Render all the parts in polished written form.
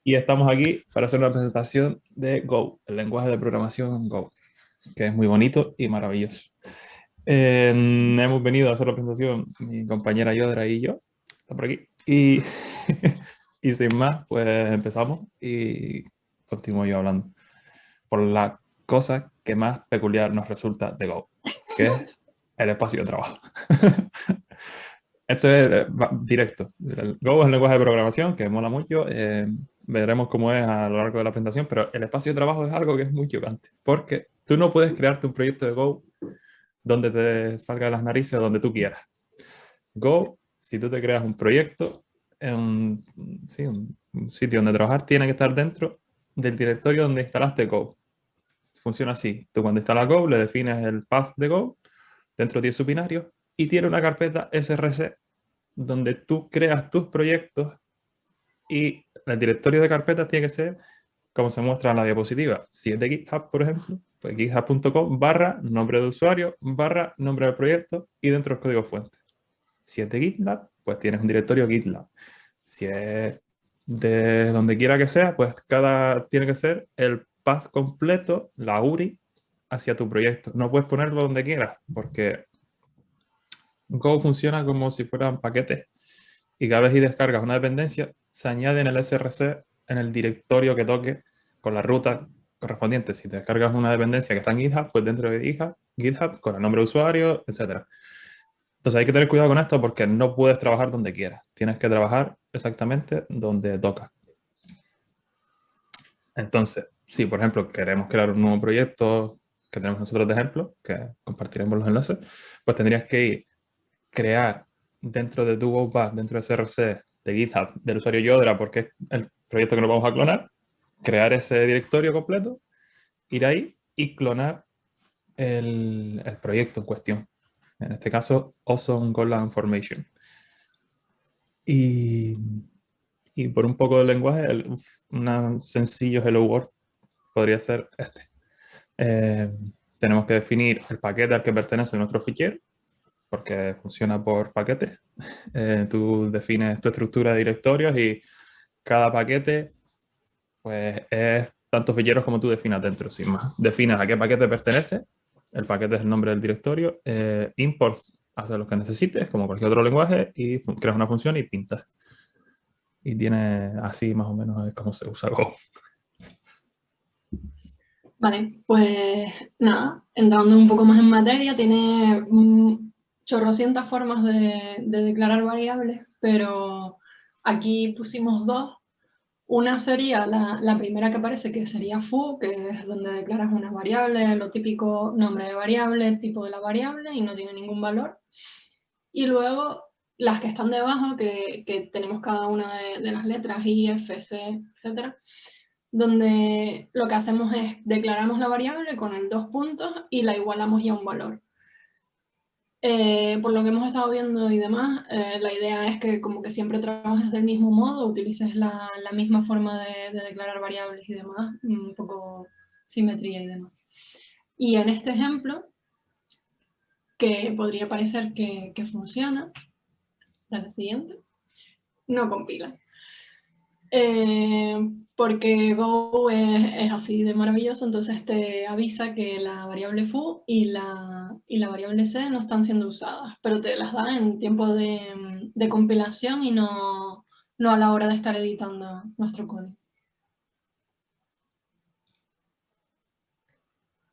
Y estamos aquí para hacer una presentación de Go, el lenguaje de programación Go, que es muy bonito y maravilloso. Hemos venido a hacer la presentación mi compañera Yodra y yo, está por aquí. Y sin más, pues empezamos y continúo yo hablando por la cosa que más peculiar nos resulta de Go, que es el espacio de trabajo. Esto es directo. El Go es un lenguaje de programación que mola mucho. Veremos cómo es a lo largo de la presentación, pero el espacio de trabajo es algo que es muy chocante, porque tú no puedes crearte un proyecto de Go donde te salga de las narices o donde tú quieras. Go, si tú te creas un proyecto en sí, un sitio donde trabajar, tiene que estar dentro del directorio donde instalaste Go. Funciona así. Tú cuando instalas Go le defines el path de Go, dentro tiene su binario y tiene una carpeta src donde tú creas tus proyectos y el directorio de carpetas tiene que ser como se muestra en la diapositiva. Si es de GitHub, por ejemplo, pues github.com barra nombre de usuario barra nombre del proyecto y dentro del código fuente. Si es de GitLab, pues tienes un directorio GitLab. Si es de donde quiera que sea, pues tiene que ser el path completo, la URI, hacia tu proyecto. No puedes ponerlo donde quieras, porque Go funciona como si fueran paquetes y cada vez que descargas una dependencia, se añade en el src en el directorio que toque con la ruta correspondiente. Si te descargas una dependencia que está en GitHub, pues dentro de GitHub con el nombre de usuario, etc. Entonces hay que tener cuidado con esto porque no puedes trabajar donde quieras. Tienes que trabajar exactamente donde toca. Entonces, si por ejemplo queremos crear un nuevo proyecto que tenemos nosotros de ejemplo, que compartiremos los enlaces, pues tendrías que ir crear dentro de tu GoPath, dentro de SRC, de GitHub, del usuario Yodra, porque es el proyecto que nos vamos a clonar, crear ese directorio completo, ir ahí y clonar el proyecto en cuestión. En este caso, Awesome Golang Formation. Y, y por un poco de lenguaje, un sencillo Hello World podría ser este. Eh, tenemos que definir el paquete al que pertenece nuestro fichero, porque funciona por paquetes. Tú defines tu estructura de directorios y cada paquete pues es tantos ficheros como tú definas dentro, sin más. Defines a qué paquete pertenece, el paquete es el nombre del directorio, imports hace lo que necesites, como cualquier otro lenguaje, y creas una función y pintas. Y tiene así más o menos cómo se usa Go. Vale, pues nada, entrando un poco más en materia, tiene chorrocientas formas de declarar variables, pero aquí pusimos dos. Una sería la primera que aparece, que sería foo, que es donde declaras una variable, lo típico nombre de variable, tipo de la variable, y no tiene ningún valor. Y luego las que están debajo, que tenemos cada una de las letras, I, F, C, etcétera, donde lo que hacemos es declaramos la variable con el dos puntos y la igualamos ya a un valor. Por lo que hemos estado viendo y demás, la idea es que como que siempre trabajes del mismo modo, utilices la misma forma de declarar variables y demás, un poco simetría y demás. Y en este ejemplo, que podría parecer que funciona, dale siguiente, no compila. Porque Go es así de maravilloso, entonces te avisa que la variable foo y la variable c no están siendo usadas, pero te las da en tiempo de compilación y no a la hora de estar editando nuestro código.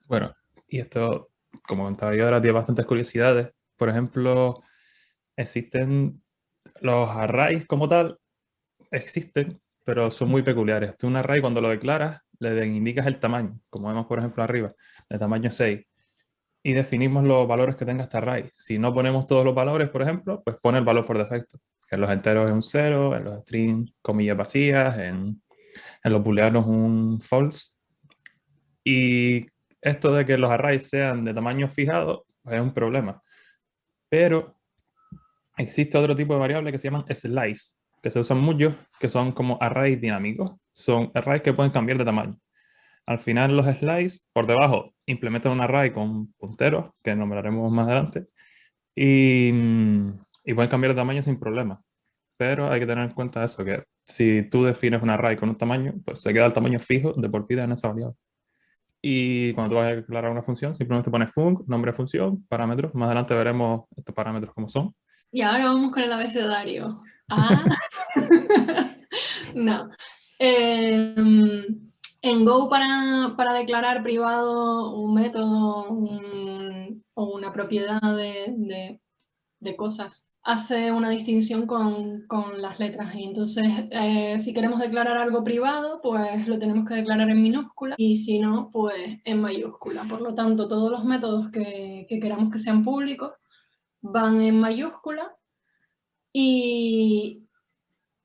Bueno, y esto, como comentaba yo, ahora tiene bastantes curiosidades. Por ejemplo, existen los arrays como tal, existen, pero son muy peculiares. Tú un array cuando lo declaras, le indicas el tamaño, como vemos por ejemplo arriba, de tamaño 6, y definimos los valores que tenga este array. Si no ponemos todos los valores, por ejemplo, pues pone el valor por defecto, que en los enteros es un 0, en los strings comillas vacías, en los booleanos un false. Y esto de que los arrays sean de tamaño fijado pues es un problema. Pero existe otro tipo de variable que se llaman slice, que se usan mucho, que son como arrays dinámicos. Son arrays que pueden cambiar de tamaño. Al final los slice, por debajo, implementan un array con punteros, que nombraremos más adelante, y pueden cambiar de tamaño sin problema. pero hay que tener en cuenta eso, que si tú defines un array con un tamaño, pues se queda el tamaño fijo de por vida en esa variable. Y cuando tú vas a declarar una función, simplemente pones func, nombre de función, parámetros. Más adelante veremos estos parámetros cómo son. Y ahora vamos con el abecedario. Ah, no. En Go para declarar privado un método o una propiedad de cosas, hace una distinción con las letras. Y entonces, si queremos declarar algo privado, pues lo tenemos que declarar en minúscula, y si no, pues en mayúscula. Por lo tanto, todos los métodos que queramos que sean públicos van en mayúscula, y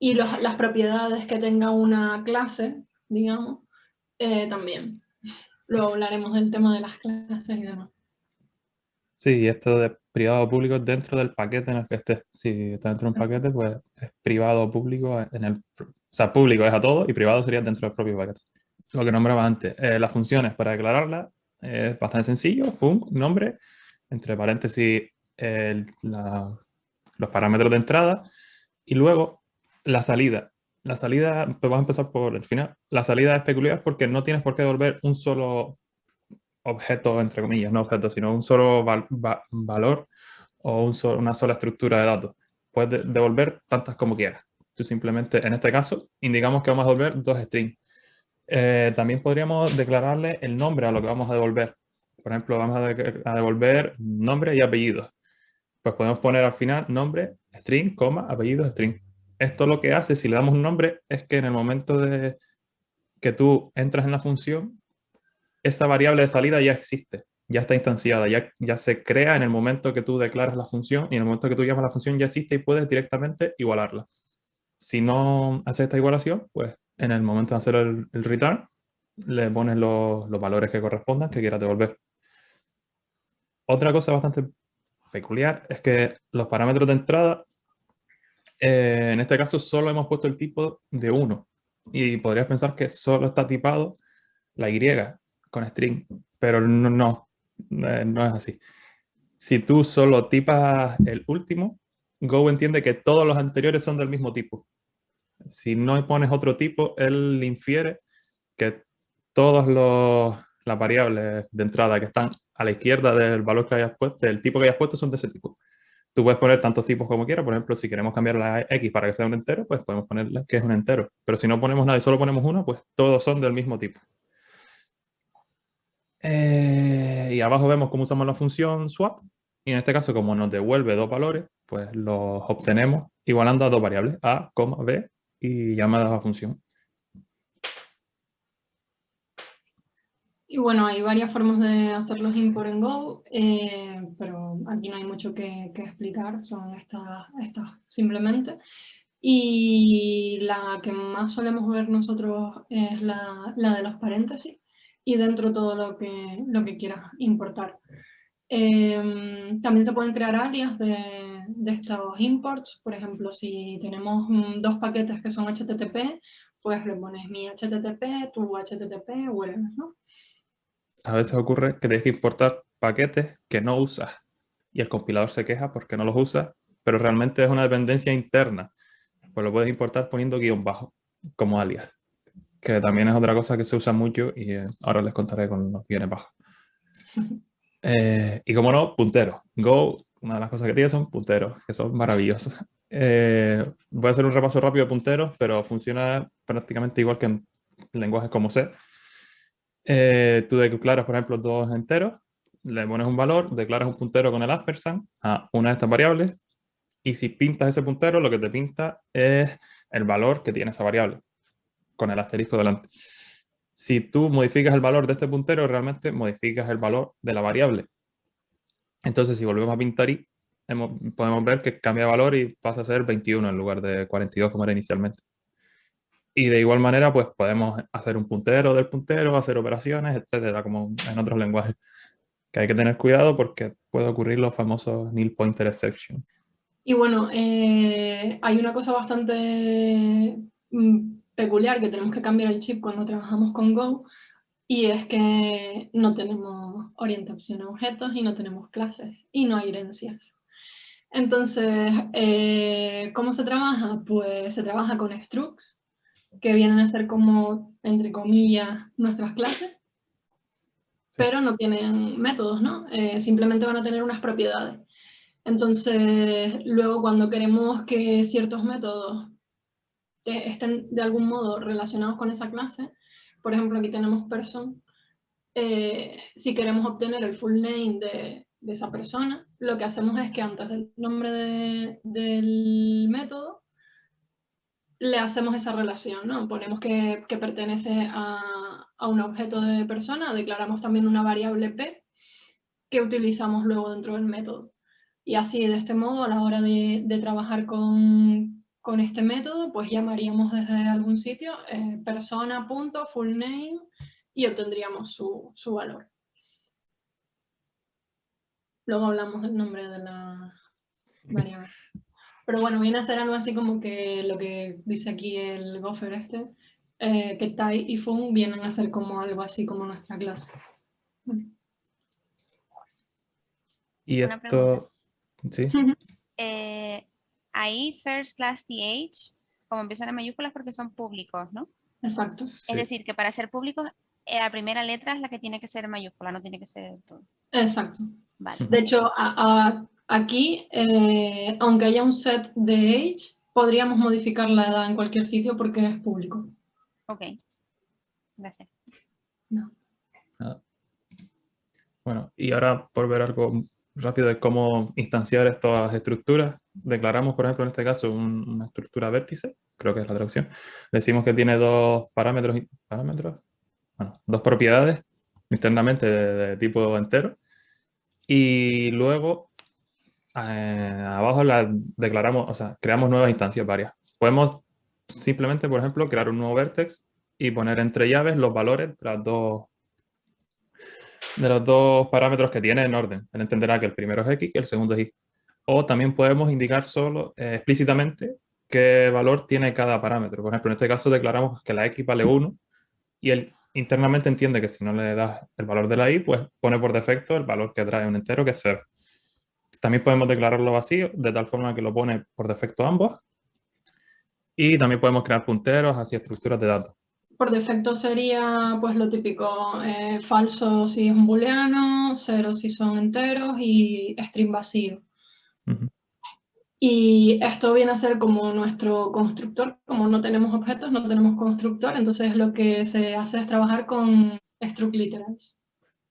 las propiedades que tenga una clase, digamos, también. Luego hablaremos del tema de las clases y demás. Sí, esto de privado o público dentro del paquete en el que esté. Si está dentro de un paquete, pues es privado o público en el... O sea, público es a todo y privado sería dentro del propio paquete. Lo que nombraba antes, las funciones para declararlas es bastante sencillo. Func, nombre, entre paréntesis los parámetros de entrada y luego la salida. La salida, pues vamos a empezar por el final. La salida es peculiar porque no tienes por qué devolver un solo objeto, entre comillas, no objeto, sino un solo valor o una sola estructura de datos. Puedes devolver tantas como quieras. Tú simplemente, en este caso, indicamos que vamos a devolver dos strings. También podríamos declararle el nombre a lo que vamos a devolver. Por ejemplo, vamos a devolver nombre y apellido. Pues podemos poner al final nombre, string, coma, apellido, string. Esto lo que hace, si le damos un nombre, es que en el momento de que tú entras en la función, esa variable de salida ya existe, ya está instanciada, ya se crea en el momento que tú declaras la función, y en el momento que tú llamas la función ya existe y puedes directamente igualarla. Si no haces esta igualación, pues en el momento de hacer el return, le pones los valores que correspondan que quieras devolver. Otra cosa bastante peculiar es que los parámetros de entrada, en este caso solo hemos puesto el tipo de 1, y podrías pensar que solo está tipado la Y con string, pero no es así. Si tú solo tipas el último, Go entiende que todos los anteriores son del mismo tipo. Si no pones otro tipo, él infiere que todas las variables de entrada que están a la izquierda del valor que hayas puesto, del tipo que hayas puesto, son de ese tipo. Tú puedes poner tantos tipos como quieras. Por ejemplo, si queremos cambiar la X para que sea un entero, pues podemos ponerle que es un entero. Pero si no ponemos nada y solo ponemos uno, pues todos son del mismo tipo. Y abajo vemos cómo usamos la función swap. Y en este caso, como nos devuelve dos valores, pues los obtenemos igualando a dos variables, a, b, y llamadas a función. Y bueno, hay varias formas de hacer los import en Go, pero aquí no hay mucho que explicar, son estas simplemente. Y la que más solemos ver nosotros es la de los paréntesis, y dentro todo lo que quieras importar. También se pueden crear alias de estos imports. Por ejemplo, si tenemos dos paquetes que son HTTP, pues le pones mi HTTP, tu HTTP, whatever, ¿no? A veces ocurre que tienes que importar paquetes que no usas y el compilador se queja porque no los usa, pero realmente es una dependencia interna. Pues lo puedes importar poniendo guión bajo como alias, que también es otra cosa que se usa mucho, y ahora les contaré con los guiones bajos. Y como no, punteros. Go, una de las cosas que tiene son punteros, que son maravillosos. Voy a hacer un repaso rápido de punteros, pero funciona prácticamente igual que en lenguajes como C. Tú declaras, por ejemplo, dos enteros, le pones un valor, declaras un puntero con el ampersand a una de estas variables, y si pintas ese puntero, lo que te pinta es el valor que tiene esa variable, con el asterisco delante. Si tú modificas el valor de este puntero, realmente modificas el valor de la variable. Entonces, si volvemos a pintar y podemos ver que cambia de valor y pasa a ser 21 en lugar de 42 como era inicialmente. Y de igual manera, pues podemos hacer un puntero del puntero, hacer operaciones, etcétera, como en otros lenguajes. Que hay que tener cuidado porque puede ocurrir los famosos nil pointer exception. Y bueno, hay una cosa bastante peculiar, que tenemos que cambiar el chip cuando trabajamos con Go, y es que no tenemos orientación a objetos y no tenemos clases y no hay herencias. Entonces, ¿cómo se trabaja? Pues se trabaja con structs, que vienen a ser como, entre comillas, nuestras clases, pero no tienen métodos, ¿no? Simplemente van a tener unas propiedades. Entonces, luego cuando queremos que ciertos métodos estén de algún modo relacionados con esa clase, por ejemplo, aquí tenemos person, si queremos obtener el full name de esa persona, lo que hacemos es que antes del nombre del método, le hacemos esa relación, ¿no? Ponemos que pertenece a un objeto de persona, declaramos también una variable p que utilizamos luego dentro del método. Y así, de este modo, a la hora de trabajar con este método, pues llamaríamos desde algún sitio persona.fullname y obtendríamos su valor. Luego hablamos del nombre de la variable. Pero bueno, viene a ser algo así como que lo que dice aquí el gopher este, que Tai y Fun vienen a ser como algo así como nuestra clase. Y Una pregunta. esto, sí, Ahí first class th, como empiezan en mayúsculas porque son públicos, ¿no? Exacto. sí. Es decir, que para ser públicos, la primera letra es la que tiene que ser mayúscula, no tiene que ser todo. Exacto. Vale. De hecho, aquí, aunque haya un set de age, podríamos modificar la edad en cualquier sitio porque es público. Ok. Gracias. No. Bueno, y ahora por ver algo rápido de cómo instanciar estas estructuras, declaramos, por ejemplo, en este caso, una estructura vértice, creo que es la traducción. Decimos que tiene dos parámetros, bueno, dos propiedades internamente de tipo entero. Y luego, abajo la declaramos, o sea, creamos nuevas instancias varias. Podemos simplemente, por ejemplo, crear un nuevo vértex y poner entre llaves los valores de los dos parámetros que tiene en orden. Él entenderá que el primero es X y el segundo es Y. O también podemos indicar solo explícitamente qué valor tiene cada parámetro. Por ejemplo, en este caso declaramos que la X vale 1 y él internamente entiende que si no le das el valor de la Y, pues pone por defecto el valor que trae un entero, que es 0. También podemos declararlo vacío, de tal forma que lo pone por defecto ambos. Y también podemos crear punteros hacia estructuras de datos. Por defecto sería pues lo típico, falso si es un booleano, 0 si son enteros y string vacío. Y esto viene a ser como nuestro constructor, como no tenemos objetos, no tenemos constructor, entonces lo que se hace es trabajar con struct literals.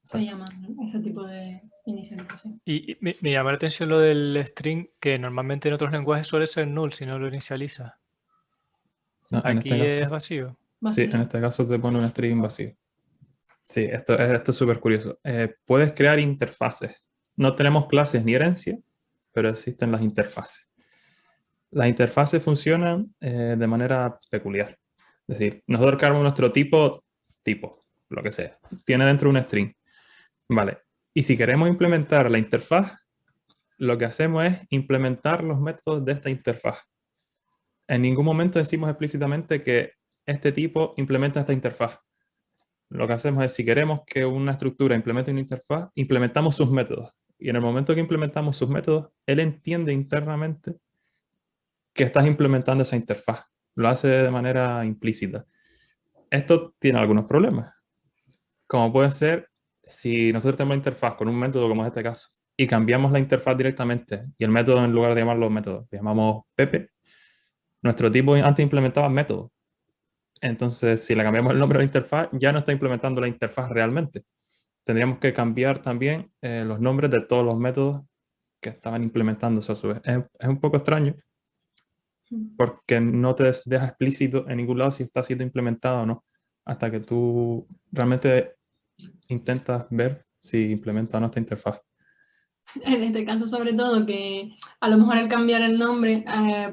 Se llaman, ¿no? Ese tipo de inicialización. Y me llama la atención lo del string, que normalmente en otros lenguajes suele ser null si no lo inicializa. No, en Aquí este caso, es vacío. sí, en este caso te pone un string vacío. Sí, esto es súper curioso. Puedes crear interfaces. No tenemos clases ni herencia, pero existen las interfaces. Las interfaces funcionan de manera peculiar. Es decir, nosotros creamos nuestro tipo, lo que sea. Tiene dentro un string. Vale. Y si queremos implementar la interfaz, lo que hacemos es implementar los métodos de esta interfaz. En ningún momento decimos explícitamente que este tipo implementa esta interfaz. Lo que hacemos es, si queremos que una estructura implemente una interfaz, implementamos sus métodos. Y en el momento que implementamos sus métodos, él entiende internamente que estás implementando esa interfaz. Lo hace de manera implícita. Esto tiene algunos problemas. Como puede ser, si nosotros tenemos una interfaz con un método como es este caso, y cambiamos la interfaz directamente, y el método, en lugar de llamarlo método, le llamamos Pepe, nuestro tipo antes implementaba método. Entonces, si le cambiamos el nombre a la interfaz, ya no está implementando la interfaz realmente. Tendríamos que cambiar también los nombres de todos los métodos que estaban implementándose a su vez. Es un poco extraño porque no te deja explícito en ningún lado si está siendo implementado o no, hasta que tú realmente intentas ver si implementa o no esta interfaz. En este caso, sobre todo, que a lo mejor el cambiar el nombre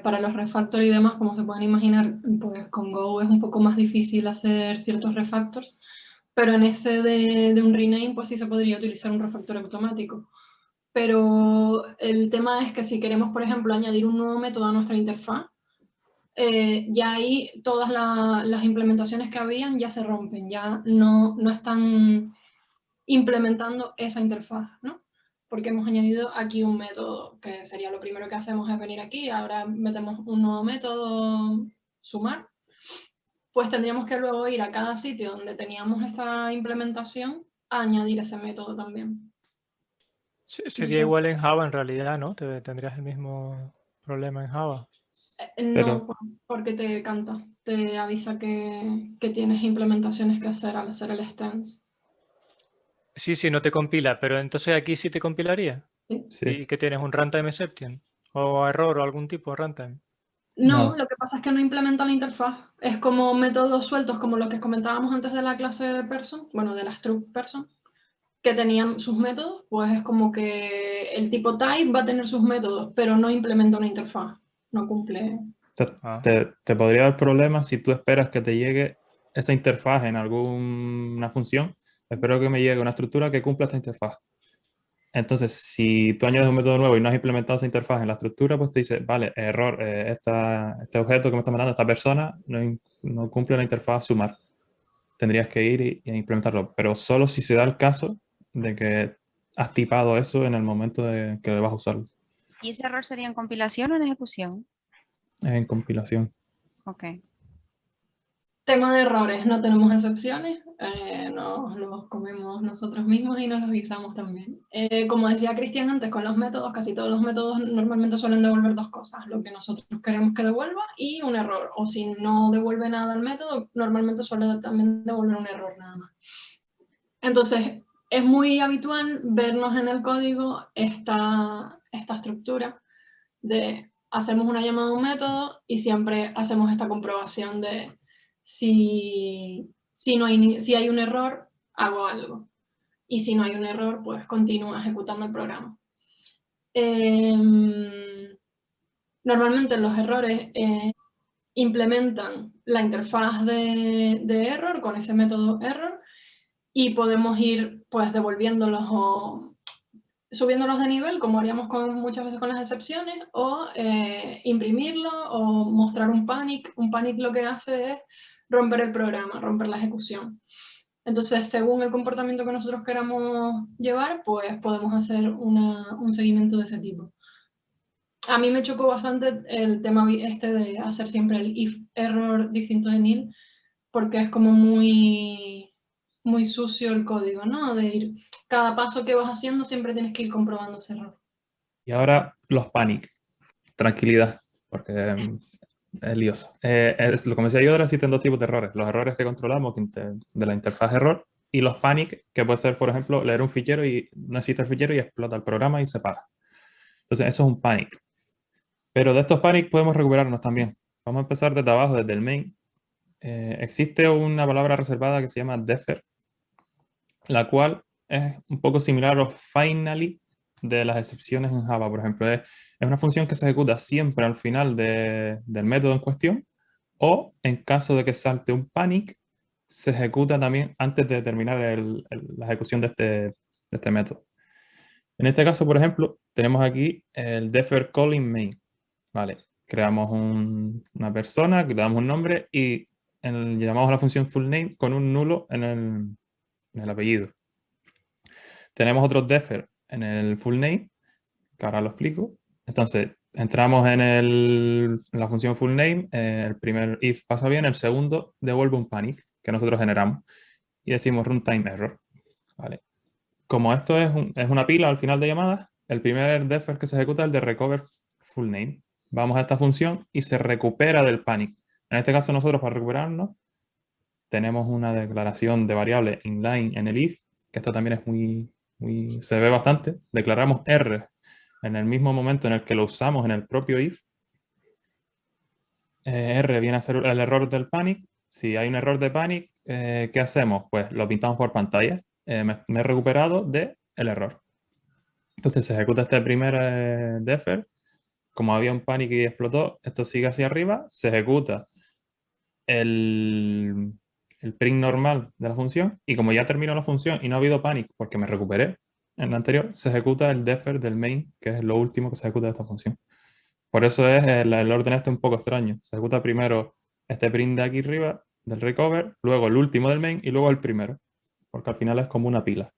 para los refactors y demás, como se pueden imaginar, pues con Go es un poco más difícil hacer ciertos refactors, pero en ese de un rename, pues sí se podría utilizar un refactor automático. Pero el tema es que si queremos, por ejemplo, añadir un nuevo método a nuestra interfaz, ya ahí todas las implementaciones que habían ya se rompen, ya no están implementando esa interfaz, ¿no? porque hemos añadido aquí un método, que sería lo primero que hacemos es venir aquí, ahora metemos un nuevo método, sumar, pues tendríamos que luego ir a cada sitio donde teníamos esta implementación a añadir ese método también. Sería igual en Java en realidad, ¿no? Tendrías el mismo problema en Java. No, porque te canta, te avisa que tienes implementaciones que hacer al hacer el stance. Sí, no te compila, pero entonces aquí sí te compilaría. Sí. ¿Y que tienes un runtime exception? ¿O error o algún tipo de runtime? No, No. lo que pasa es que no implementa la interfaz. Es como métodos sueltos, como lo que comentábamos antes de la clase person, bueno, de la struct person, que tenían sus métodos, pues es como que el tipo type va a tener sus métodos, pero no implementa una interfaz, no cumple. Te podría dar problemas si tú esperas que te llegue esa interfaz en alguna función. Espero que me llegue una estructura que cumpla esta interfaz. Entonces, si tú añades un método nuevo y no has implementado esa interfaz en la estructura, pues te dice, vale, error, este objeto que me está mandando esta persona no cumple la interfaz sumar. Tendrías que ir y implementarlo, pero solo si se da el caso de que has tipado eso en el momento de que vas a usarlo, ¿Y ese error sería en compilación o en ejecución? en compilación. Ok. Tema de errores, no tenemos excepciones, nos los comemos nosotros mismos y nos los guisamos también. Como decía Cristian antes, con los métodos, casi todos los métodos normalmente suelen devolver dos cosas, lo que nosotros queremos que devuelva y un error, o si no devuelve nada el método, normalmente suele también devolver un error nada más. Entonces, es muy habitual vernos en el código esta estructura de hacemos una llamada a un método y siempre hacemos esta comprobación de si hay un error, hago algo. Y si no hay un error, pues continúo ejecutando el programa. Normalmente los errores implementan la interfaz de error con ese método error y podemos ir pues devolviéndolos o subiéndolos de nivel, como haríamos muchas veces con las excepciones, o imprimirlo o mostrar un panic. Un panic lo que hace es romper el programa, romper la ejecución. Entonces, según el comportamiento que nosotros queramos llevar, pues podemos hacer un seguimiento de ese tipo. A mí me chocó bastante el tema este de hacer siempre el if error distinto de nil, porque es como muy sucio el código, ¿no? De ir, cada paso que vas haciendo siempre tienes que ir comprobando ese error. Y ahora los panic. Tranquilidad, porque es lioso. Lo que me decía yo, ahora existen dos tipos de errores. Los errores que controlamos de la interfaz error y los panic, que puede ser, por ejemplo, leer un fichero y no existe el fichero y explota el programa y se para. Entonces, eso es un panic. Pero de estos panic podemos recuperarnos también. Vamos a empezar desde abajo, desde el main. Existe una palabra reservada que se llama defer, la cual es un poco similar a los finally de las excepciones en Java, por ejemplo. Es una función que se ejecuta siempre al final del método en cuestión, o en caso de que salte un panic, se ejecuta también antes de terminar la ejecución de este método. En este caso, por ejemplo, tenemos aquí el defer calling main. Vale, creamos una persona, le damos un nombre y llamamos a la función full name con un nulo en el apellido. Tenemos otros defer en el full name, que ahora lo explico. Entonces, entramos en la función full name, el primer if pasa bien, el segundo devuelve un panic que nosotros generamos y decimos runtime error. ¿Vale? Como esto es una pila al final de llamadas, el primer defer que se ejecuta es el de recover full name. Vamos a esta función y se recupera del panic. En este caso nosotros para recuperarnos tenemos una declaración de variable inline en el if, que esto también es se ve bastante. Declaramos R en el mismo momento en el que lo usamos en el propio if. R viene a ser el error del panic. Si hay un error de panic, ¿qué hacemos? Pues lo pintamos por pantalla. Me he recuperado del error. Entonces se ejecuta este primer defer. Como había un panic y explotó, esto sigue hacia arriba. Se ejecuta el print normal de la función. Y como ya terminó la función y no ha habido panic porque me recuperé en la anterior, se ejecuta el defer del main, que es lo último que se ejecuta de esta función. Por eso es el orden este un poco extraño. Se ejecuta primero este print de aquí arriba, del recover, luego el último del main y luego el primero. Porque al final es como una pila.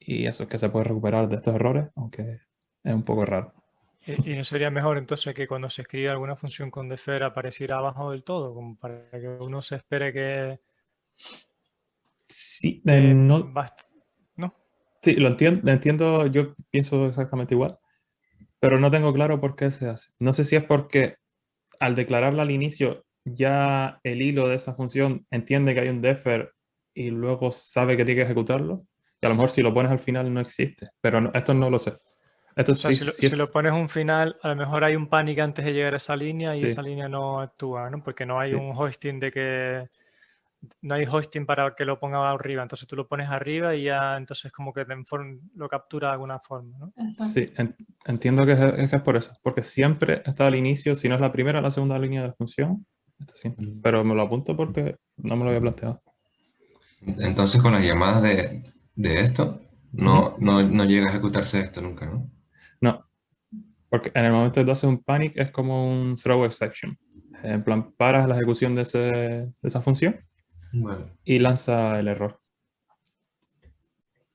y eso es que se puede recuperar de estos errores, aunque es un poco raro. ¿Y no sería mejor entonces que cuando se escribe alguna función con defer apareciera abajo del todo? Como para que uno se espere que Sí, no, basta, ¿no? sí, lo entiendo, yo pienso exactamente igual, pero no tengo claro por qué se hace. No sé si es porque al declararla al inicio, ya el hilo de esa función entiende que hay un defer y luego sabe que tiene que ejecutarlo. Y a lo mejor si lo pones al final no existe, pero esto no lo sé. Esto O sea, sí, sí si lo es, pones un final, a lo mejor hay un panic antes de llegar a esa línea y esa sí, línea no actúa, ¿no? Porque no hay sí, un hosting de que no hay hosting para que lo ponga arriba. Entonces tú lo pones arriba y ya entonces como que lo captura de alguna forma, ¿no? Exacto. sí, entiendo que es por eso, porque siempre está al inicio, si no es la primera o la segunda línea de la función, está siempre. Pero me lo apunto porque no me lo había planteado. Entonces con las llamadas de esto, Ujú. no llega a ejecutarse esto nunca, ¿no? No, porque en el momento que tú haces un panic es como un throw exception. En plan, paras la ejecución de esa función Vale. y lanza el error.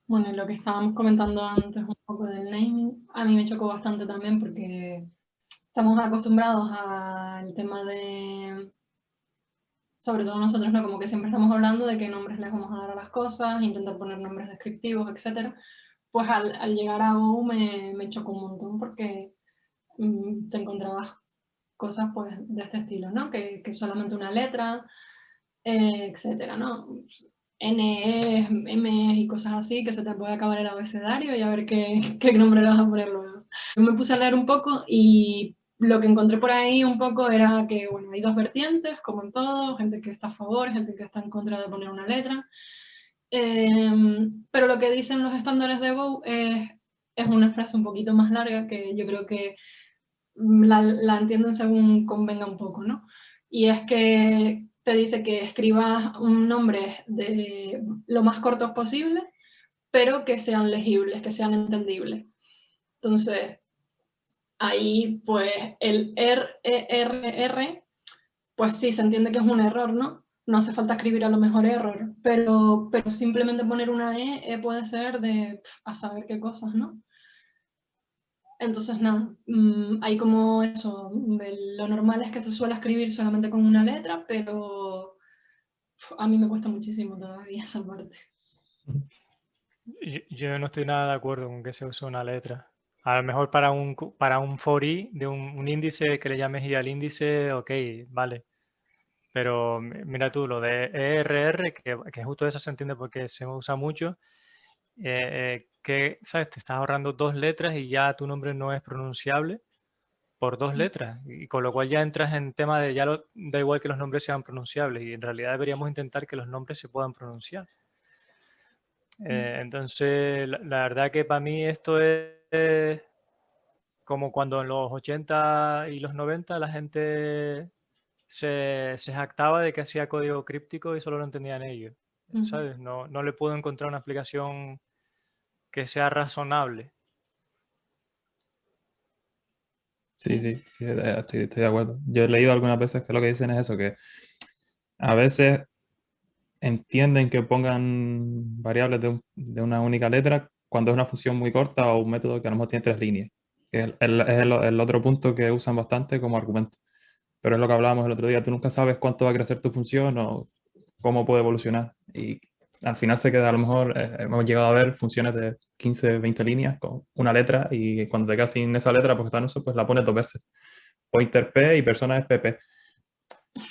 Bueno, y lo que estábamos comentando antes un poco del naming, a mí me chocó bastante también porque estamos acostumbrados al tema de, sobre todo nosotros, ¿no? Como que siempre estamos hablando de qué nombres les vamos a dar a las cosas, intentar poner nombres descriptivos, etcétera. Pues al llegar a Go me chocó un montón porque te encontrabas cosas pues de este estilo, ¿no? Que solamente una letra, etcétera, ¿no? N, M y cosas así, que se te puede acabar el abecedario y a ver qué nombre le vas a poner luego. Yo me puse a leer un poco y lo que encontré por ahí un poco era que, bueno, hay dos vertientes, como en todo, gente que está a favor, gente que está en contra de poner una letra. Pero lo que dicen los estándares de Go es una frase un poquito más larga que yo creo que la entienden según convenga un poco, ¿no? Y es que te dice que escribas un nombre de lo más cortos posible, pero que sean legibles, que sean entendibles. Entonces, ahí pues el R, pues sí, se entiende que es un error, ¿no? No hace falta escribir a lo mejor error, pero simplemente poner una puede ser de a saber qué cosas, ¿no? Entonces, nada, hay como eso, lo normal es que se suele escribir solamente con una letra, pero a mí me cuesta muchísimo todavía esa parte. Yo no estoy nada de acuerdo con que se use una letra. A lo mejor para un for i de un índice que le llames i al índice, ok, vale. Pero mira tú, lo de ERR, que justo eso se entiende porque se usa mucho, que, ¿sabes? Te estás ahorrando dos letras y ya tu nombre no es pronunciable por dos letras. Y con lo cual ya entras en tema de da igual que los nombres sean pronunciables y en realidad deberíamos intentar que los nombres se puedan pronunciar. Entonces, la verdad que para mí esto es como cuando en los 80 y los 90 la gente se jactaba de que hacía código críptico y solo lo entendían ellos, ¿sabes? No le puedo encontrar una explicación que sea razonable. Sí, sí, sí, estoy de acuerdo. Yo he leído algunas veces que lo que dicen es eso, que a veces entienden que pongan variables de una única letra cuando es una función muy corta o un método que a lo mejor tiene tres líneas. Que es el otro punto que usan bastante como argumento. Pero es lo que hablábamos el otro día, tú nunca sabes cuánto va a crecer tu función o cómo puede evolucionar. Y al final se queda, a lo mejor hemos llegado a ver funciones de 15, 20 líneas con una letra y cuando te quedas sin esa letra porque está en uso, pues la pones dos veces. Pointer P y persona es PP.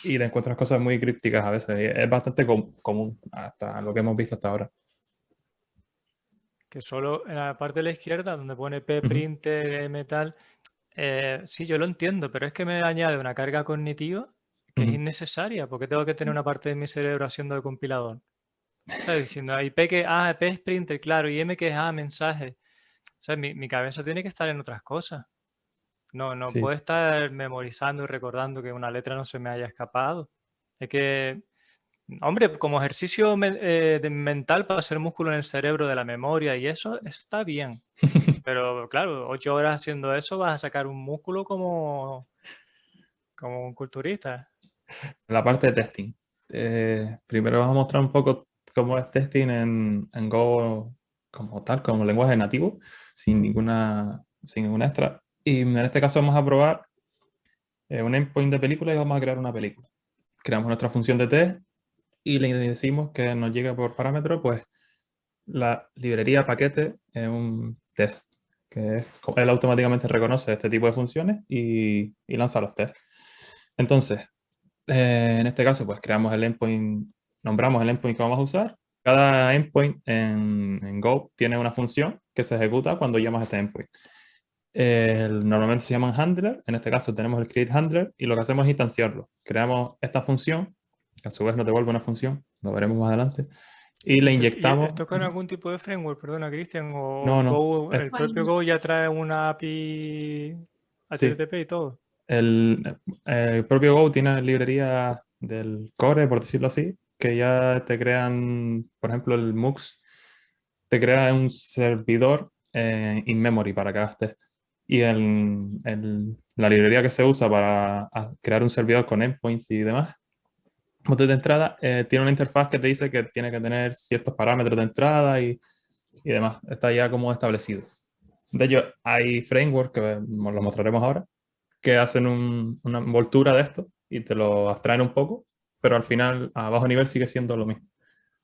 Y te encuentras cosas muy crípticas a veces. Y es bastante común hasta lo que hemos visto hasta ahora. Que solo en la parte de la izquierda, donde pone p Ujú. printer m tal, sí, yo lo entiendo, pero es que me añade una carga cognitiva que es Ujú. innecesaria, porque tengo que tener una parte de mi cerebro haciendo de compilador. ¿Sabes? Diciendo ahí P que, P es printer, claro, y M que es, mensaje. ¿Sabes? Mi cabeza tiene que estar en otras cosas. No Sí, puedo sí. estar memorizando y recordando que una letra no se me haya escapado. Es que, hombre, como ejercicio mental para hacer músculo en el cerebro de la memoria y eso está bien. Pero claro, 8 horas haciendo eso vas a sacar un músculo como un culturista. La parte de testing. Primero vamos a mostrar un poco cómo es testing en Go como tal, como lenguaje nativo, sin ninguna extra. Y en este caso vamos a probar un endpoint de película y vamos a crear una película. Creamos nuestra función de test y le decimos que nos llegue por parámetro, pues, la librería paquete en un test, que él automáticamente reconoce este tipo de funciones y lanza los tests. Entonces, en este caso, pues creamos el endpoint, nombramos el endpoint que vamos a usar. Cada endpoint en Go tiene una función que se ejecuta cuando llamas a este endpoint. Normalmente se llaman handler, en este caso tenemos el create handler y lo que hacemos es instanciarlo. Creamos esta función, que a su vez nos devuelve una función, lo veremos más adelante, y le ¿Y inyectamos... esto con algún tipo de framework, perdona, Cristian? ¿O No, Go, es- el propio Go ya trae una API sí, HTTP y todo? el propio Go tiene librerías del core, por decirlo así, que ya te crean, por ejemplo, el MUX te crea un servidor in memory para que hagas test. Y la librería que se usa para crear un servidor con endpoints y demás, botes de entrada, tiene una interfaz que te dice que tiene que tener ciertos parámetros de entrada y demás. Está ya como establecido. De hecho, hay frameworks que lo mostraremos ahora, que hacen una envoltura de esto y te lo abstraen un poco, pero al final a bajo nivel sigue siendo lo mismo.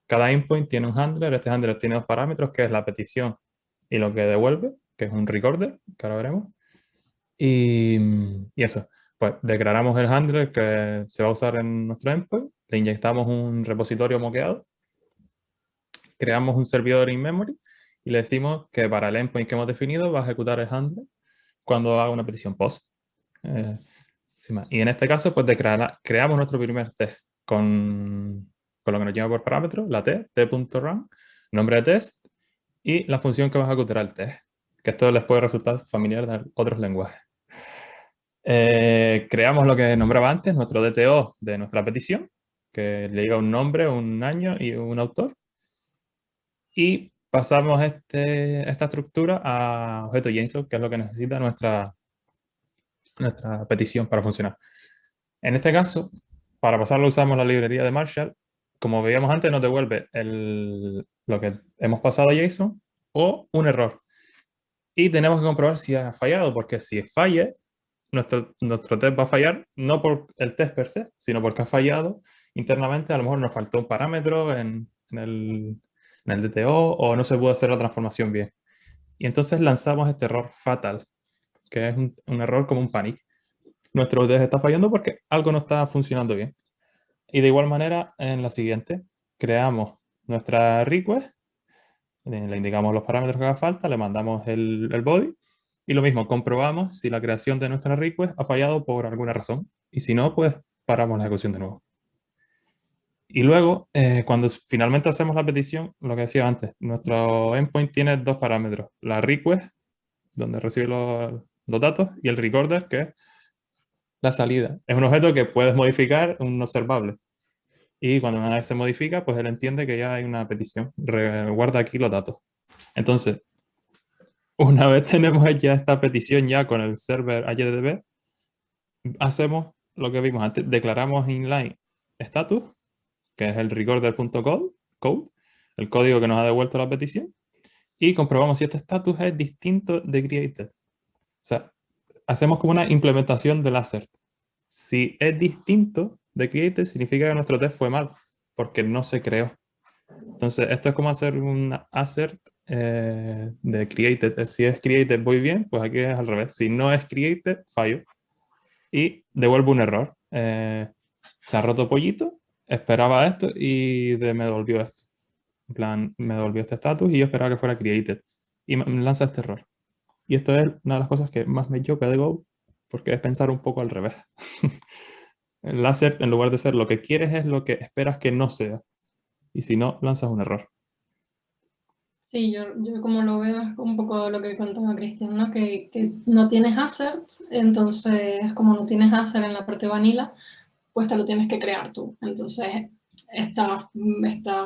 Cada endpoint tiene un handler, este handler tiene dos parámetros, que es la petición y lo que devuelve, que es un recorder, que ahora veremos. Y eso, pues declaramos el handler que se va a usar en nuestro endpoint, le inyectamos un repositorio moqueado, creamos un servidor in memory y le decimos que para el endpoint que hemos definido va a ejecutar el handler cuando haga una petición post. Sin más. Y en este caso, pues creamos nuestro primer test con lo que nos lleva por parámetro, la t.run, nombre de test y la función que va a ejecutar el test, que esto les puede resultar familiar de otros lenguajes. Creamos lo que nombraba antes, nuestro DTO de nuestra petición, que le diga un nombre, un año y un autor. Y pasamos esta estructura a objeto JSON, que es lo que necesita nuestra petición para funcionar. En este caso, para pasarlo usamos la librería de Marshall. Como veíamos antes, nos devuelve lo que hemos pasado a JSON o un error. Y tenemos que comprobar si ha fallado, porque si falla, nuestro test va a fallar, no por el test per se, sino porque ha fallado internamente. A lo mejor nos faltó un parámetro en el DTO o no se pudo hacer la transformación bien. Y entonces lanzamos este error fatal, que es un error como un panic. Nuestro test está fallando porque algo no está funcionando bien. Y de igual manera, en la siguiente, creamos nuestra request, le indicamos los parámetros que haga falta, le mandamos el body y lo mismo, comprobamos si la creación de nuestra request ha fallado por alguna razón. Y si no, pues paramos la ejecución de nuevo. Y luego, cuando finalmente hacemos la petición, lo que decía antes, nuestro endpoint tiene dos parámetros. La request, donde recibe los datos, y el recorder, que es la salida. Es un objeto que puedes modificar, un observable. Y cuando una vez se modifica, pues él entiende que ya hay una petición. Guarda aquí los datos. Entonces, una vez tenemos ya esta petición ya con el server HTTP, hacemos lo que vimos antes. Declaramos inline status, que es el recorder.code, el código que nos ha devuelto la petición, y comprobamos si este status es distinto de created. O sea, hacemos como una implementación del assert. Si es distinto de created, significa que nuestro test fue mal, porque no se creó. Entonces, esto es como hacer un assert de created. Si es created, voy bien, pues aquí es al revés. Si no es created, fallo. Y devuelvo un error. Se ha roto pollito, esperaba esto y me devolvió esto. En plan, me devolvió este status y yo esperaba que fuera created. Y me lanza este error. Y esto es una de las cosas que más me choca de Go, porque es pensar un poco al revés. El assert, en lugar de ser lo que quieres, es lo que esperas que no sea. Y si no, lanzas un error. Sí, yo como lo veo es un poco lo que contaba Cristian, ¿no? Que no tienes asserts, entonces como no tienes assert en la parte vanilla, pues te lo tienes que crear tú. Entonces esta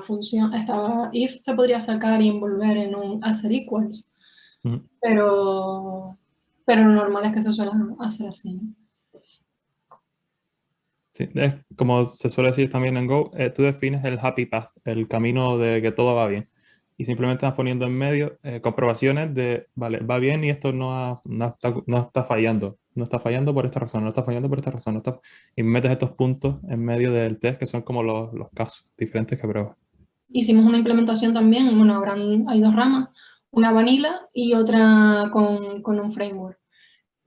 función, esta if se podría sacar y envolver en un assert equals, Mm. pero lo normal es que se suelen hacer así, ¿no? Sí, es como se suele decir también en Go, tú defines el happy path, el camino de que todo va bien. y simplemente estás poniendo en medio comprobaciones de, vale, va bien y esto no está fallando. No está fallando por esta razón, no está fallando por esta razón. Y metes estos puntos en medio del test que son como los casos diferentes que pruebas. Hicimos una implementación también, bueno, hay 2 ramas, una vanilla y otra con un framework.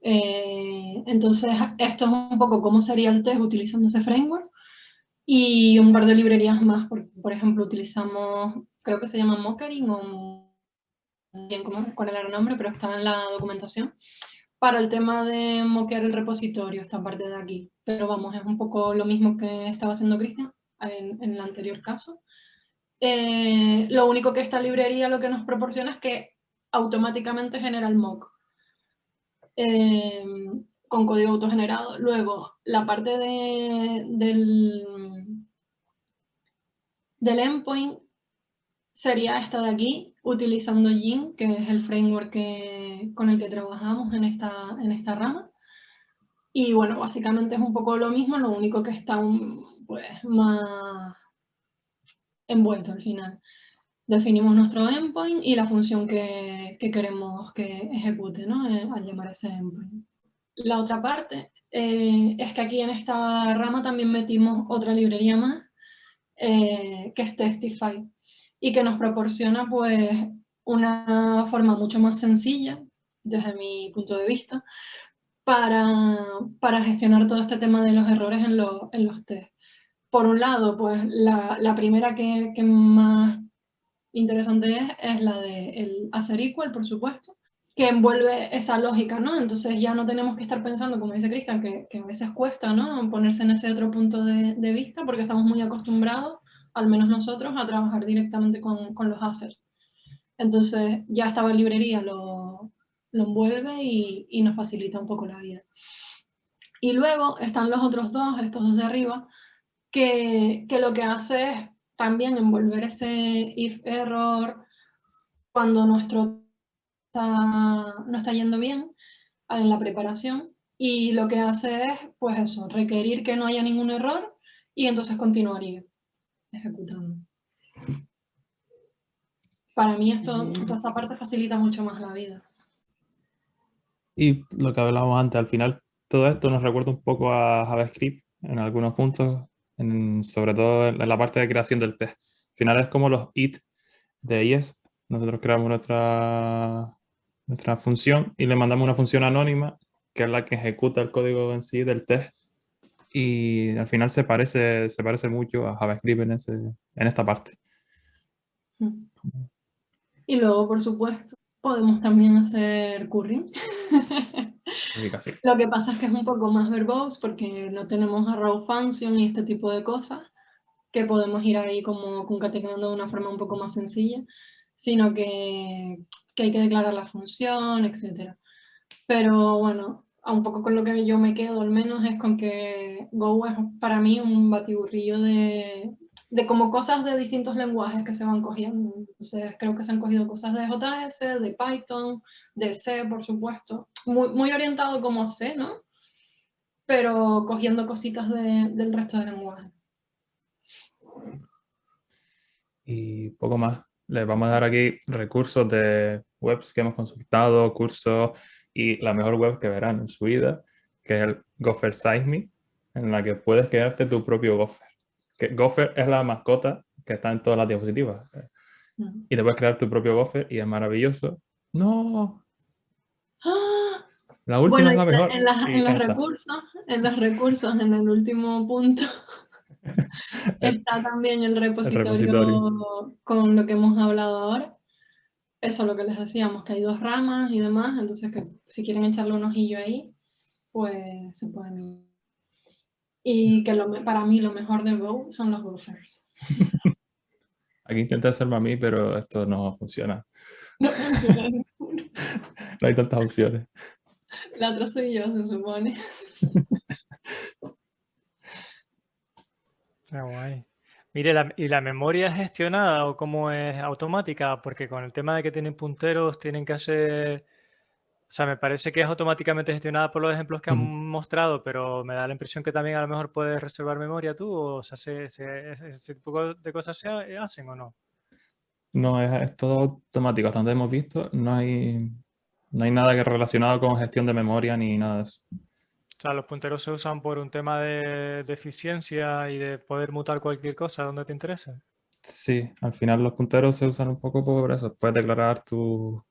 Entonces, esto es un poco cómo sería el test utilizando ese framework y un par de librerías más. Por ejemplo, utilizamos, creo que se llama Mockering o bien cuál era el nombre, pero está en la documentación, para el tema de mockear el repositorio, esta parte de aquí. Pero vamos, es un poco lo mismo que estaba haciendo Cristian en el anterior caso. Lo único que esta librería lo que nos proporciona es que automáticamente genera el mock con código autogenerado. Luego, la parte del endpoint sería esta de aquí, utilizando Gin, que es el framework con el que trabajamos en esta rama. Y bueno, básicamente es un poco lo mismo, lo único que está pues, más envuelto al final. Definimos nuestro endpoint y la función que queremos que ejecute, ¿no? Al llamar ese endpoint. La otra parte es que aquí en esta rama también metimos otra librería más, que es Testify, y que nos proporciona pues una forma mucho más sencilla, desde mi punto de vista, para gestionar todo este tema de los errores en los test. Por un lado, pues la primera que más interesante es la de el hacer equal, por supuesto, que envuelve esa lógica, ¿no? Entonces ya no tenemos que estar pensando, como dice Cristian, que a veces cuesta, ¿no? Ponerse en ese otro punto de vista, porque estamos muy acostumbrados, al menos nosotros, a trabajar directamente con los assets. Entonces ya esta librería lo envuelve y nos facilita un poco la vida. Y luego están los otros dos, estos dos de arriba, que lo que hace es también envolver ese if error cuando nuestro no está yendo bien en la preparación, y lo que hace es, pues eso, requerir que no haya ningún error y entonces continuaría ejecutando. Para mí toda esa parte facilita mucho más la vida. Y lo que hablábamos antes, al final todo esto nos recuerda un poco a JavaScript en algunos puntos, sobre todo en la parte de creación del test. Al final es como los it de yes. Nosotros creamos nuestra función y le mandamos una función anónima que es la que ejecuta el código en sí del test. Y al final se parece mucho a JavaScript en esta parte. Y luego, por supuesto, podemos también hacer currying. Lo que pasa es que es un poco más verbose porque no tenemos a raw function y este tipo de cosas que podemos ir ahí como concatenando de una forma un poco más sencilla, sino que hay que declarar la función, etc. Pero bueno, un poco con lo que yo me quedo al menos es con que Go es para mí un batiburrillo de como cosas de distintos lenguajes que se van cogiendo. Entonces creo que se han cogido cosas de JS, de Python, de C, por supuesto. Muy orientado como a C, ¿no? Pero cogiendo cositas del resto del lenguaje. Y poco más. Les vamos a dar aquí recursos de webs que hemos consultado, cursos y la mejor web que verán en su vida, que es el Gopher Size Me, en la que puedes crearte tu propio Gopher. Que Gopher es la mascota que está en todas las diapositivas. Y te puedes crear tu propio Gopher y es maravilloso. ¡No! ¡Ah! La última Bueno, es la mejor. en los recursos, en el último punto, está también el repositorio con lo que hemos hablado ahora. Eso es lo que les decíamos, que hay 2 ramas y demás, entonces que si quieren echarle un ojillo ahí, pues se pueden ir. Y que para mí lo mejor de Go son los buffers. Aquí intenté hacerlo a mí, pero esto no funciona. No funciona. No hay tantas opciones. La otra soy yo, se supone. Ah, guay. Mire, ¿y la memoria es gestionada o cómo es automática? Porque con el tema de que tienen punteros, tienen que hacer... O sea, me parece que es automáticamente gestionada por los ejemplos que han mostrado, pero me da la impresión que también a lo mejor puedes reservar memoria tú, o sea, ese tipo de cosas se hacen o no. No, es todo automático. Hasta donde hemos visto, no hay nada que relacionado con gestión de memoria ni nada de eso. O sea, los punteros se usan por un tema de eficiencia y de poder mutar cualquier cosa donde te interese. Sí, al final los punteros se usan un poco por eso. Puedes declarar como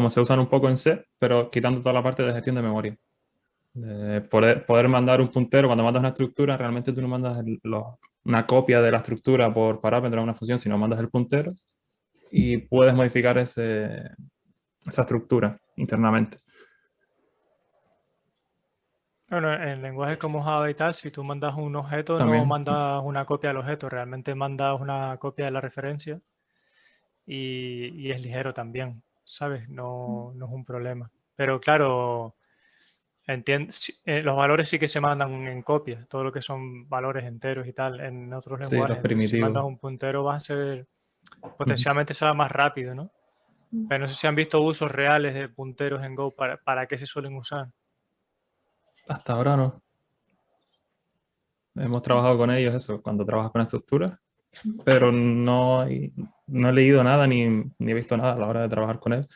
se usan un poco en C, pero quitando toda la parte de gestión de memoria. De poder mandar un puntero, cuando mandas una estructura, realmente tú no mandas una copia de la estructura por parámetro a una función, sino mandas el puntero y puedes modificar esa estructura internamente. Bueno, en lenguajes como Java y tal, si tú mandas un objeto, no También. mandas una copia del objeto, realmente mandas una copia de la referencia y es ligero también, ¿sabes? No, no es un problema. Pero claro, los valores sí que se mandan en copia, todo lo que son valores enteros y tal, en otros Sí, los lenguajes. Entonces, si mandas primitivos. un puntero, va a ser, Ujú. potencialmente será más rápido, ¿no? Pero no sé si han visto usos reales de punteros en Go, para qué se suelen usar. Hasta ahora no. Hemos trabajado con ellos, eso, cuando trabajas con estructuras, pero no he leído nada ni he visto nada a la hora de trabajar con él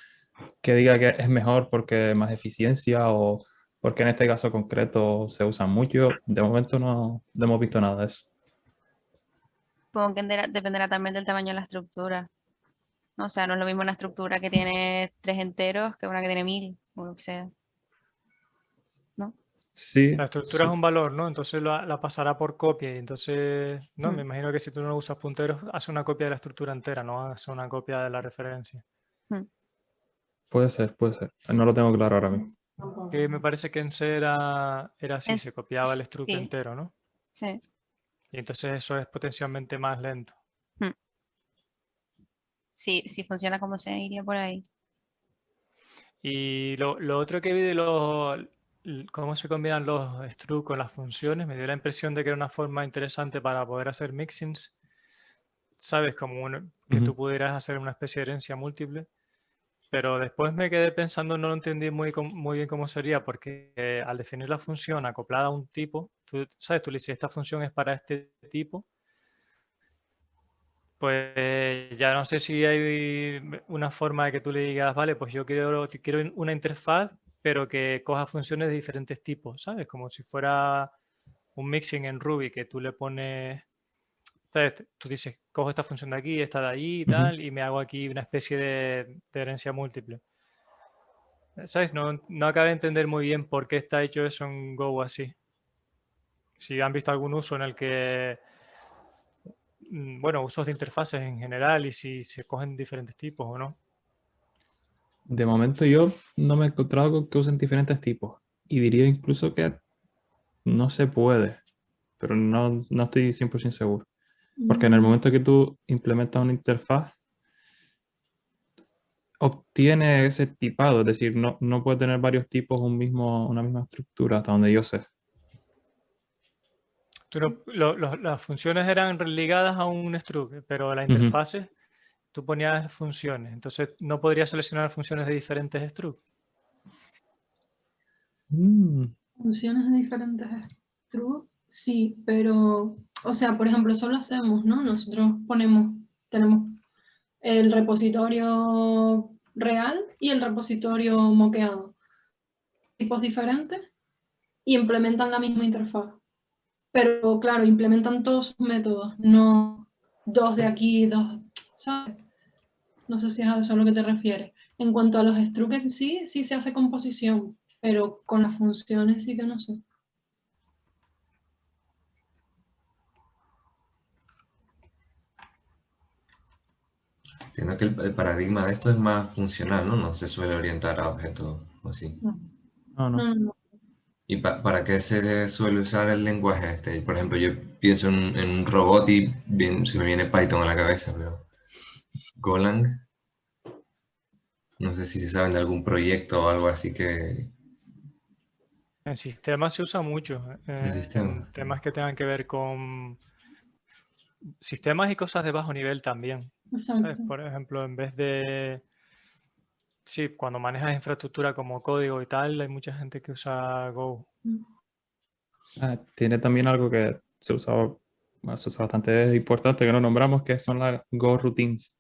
que diga que es mejor porque más eficiencia o porque en este caso concreto se usa mucho. De momento no hemos visto nada de eso. Supongo que dependerá también del tamaño de la estructura. ¿No? O sea, no es lo mismo una estructura que tiene 3 enteros que una que tiene 1000, o lo que sea. ¿No? Sí, La estructura es un valor, ¿no? Entonces la pasará por copia y entonces, ¿no? Me Mm, imagino que si tú no usas punteros, hace una copia de la estructura entera, no hace una copia de la referencia. mm. puede ser, puede ser. No lo tengo claro ahora mismo. Que me parece que en C era así, se copiaba el struct Sí, entero, ¿no? sí. Y entonces eso es potencialmente más lento. Mm. Sí, si funciona como se iría por ahí. Y lo otro que vi de cómo se combinan los struct con las funciones, me dio la impresión de que era una forma interesante para poder hacer mixins, ¿sabes? Como que Ujú. tú pudieras hacer una especie de herencia múltiple. Pero después me quedé pensando, no lo entendí muy bien cómo sería, porque al definir la función acoplada a un tipo, tú sabes, tú le dices, esta función es para este tipo, pues ya no sé si hay una forma de que tú le digas, vale, pues yo quiero una interfaz, pero que coja funciones de diferentes tipos, ¿sabes? Como si fuera un mixing en Ruby, que tú le pones, ¿sabes? Tú dices, cojo esta función de aquí, esta de allí y Ujú. tal, y me hago aquí una especie de herencia múltiple. ¿Sabes? No acabé de entender muy bien por qué está hecho eso en Go así. Si han visto algún uso en el que, bueno, usos de interfaces en general y si se cogen diferentes tipos o no. De momento yo no me he encontrado con que usen diferentes tipos. Y diría incluso que no se puede, pero no estoy 100% seguro. Porque en el momento que tú implementas una interfaz, obtiene ese tipado, es decir, no puede tener varios tipos una misma estructura, hasta donde yo sé. Las funciones eran ligadas a un struct, pero la Ujú. interfase tú ponías funciones. Entonces no podrías seleccionar funciones de diferentes structs. Mm, Funciones de diferentes structs, sí, pero, o sea, por ejemplo, eso lo hacemos, ¿no? Nosotros tenemos el repositorio real y el repositorio moqueado, tipos diferentes, y implementan la misma interfaz. Pero claro, implementan todos sus métodos, no dos de aquí, dos, ¿sabes? No sé si es a eso a lo que te refieres. En cuanto a los structs en sí, sí se hace composición, pero con las funciones sí que no sé. Entiendo que el paradigma de esto es más funcional, ¿no? No se suele orientar a objetos o así. No, no, no, no. no, no. ¿Y para qué se suele usar el lenguaje este? Por ejemplo, yo pienso en un robot y bien, se me viene Python a la cabeza, pero Golang, no sé si se saben de algún proyecto o algo así que En sistemas se usa mucho, el en sistema. temas que tengan que ver con sistemas y cosas de bajo nivel también. ¿Sabes? Exacto. Por ejemplo, en vez de, sí, cuando manejas infraestructura como código y tal, hay mucha gente que usa Go. Tiene también algo que se usaba bueno, eso es bastante importante que no nombramos, que son las Go Routines,